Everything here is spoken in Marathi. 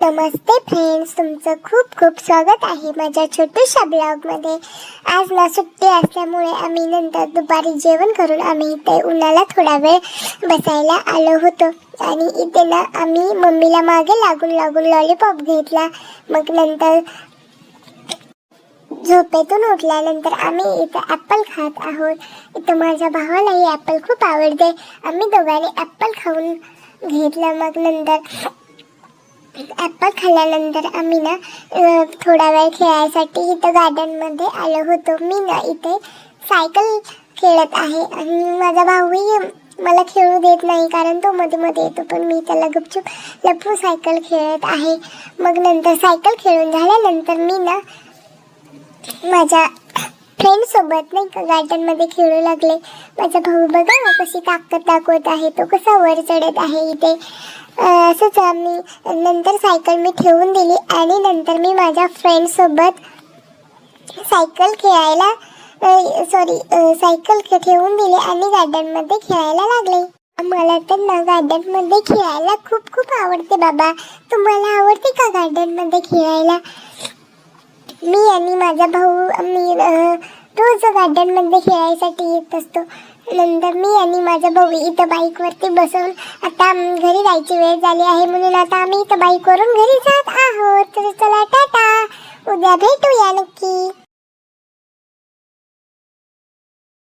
नमस्ते फ्रेंड्स, तुमचं खूप खूप स्वागत आहे माझ्या छोट्याशा ब्लॉगमध्ये. आज ना सुट्टी असल्यामुळे आम्ही नंतर दुपारी जेवण करून आम्ही इथे उन्हाला थोडा वेळ बसायला आलो होतो. आणि इथे ना आम्ही मम्मीला मागे लागून लागून लॉलीपॉप घेतला. मग नंतर झोपेतून उठल्यानंतर आम्ही इथं ॲपल खात आहोत. इथं माझ्या भावालाही ॲपल खूप आवडते. आम्ही दोघांनी ॲपल खाऊन घेतला. मग नंतर ॲपल खाल्ल्यानंतर आम्ही ना थोडा वेळ खेळायसाठी इथं गार्डनमध्ये आलो होतो. मी ना इथे सायकल खेळत आहे आणि माझा भाऊही मला खेळू देत नाही, कारण तो मध्ये मध्ये येतो, पण मी त्याला गुपचूप लपून सायकल खेळत आहे. मग नंतर सायकल खेळून झाल्यानंतर मी ना माझ्या फ्रेंडसोबत नाही का गार्डनमध्ये खेळू लागले. माझा भाऊ बघा ना कशी ताकद दाखवत आहे, तो कसा वर चढत आहे इथे. असंच आम्ही नंतर सायकल मी ठेवून दिली आणि नंतर मी माझ्या फ्रेंडसोबत सायकल ठेवून दिली आणि गार्डनमध्ये खेळायला लागले. मला तर ना गार्डनमध्ये खेळायला खूप खूप आवडते बाबा. तुम्हाला आवडते का गार्डनमध्ये खेळायला? मी आणि माझा भाऊ आम्ही रोज गार्डनमध्ये खेळायसाठी येत असतो. नंतर मी आणि माझा भाऊ इथं बाईकवरती बसून आता घरी जायची वेळ झाली आहे, म्हणून आता आम्ही इथं बाईकवरून घरी जात आहोत. तर चला टाटा, उद्या भेटूया नक्की.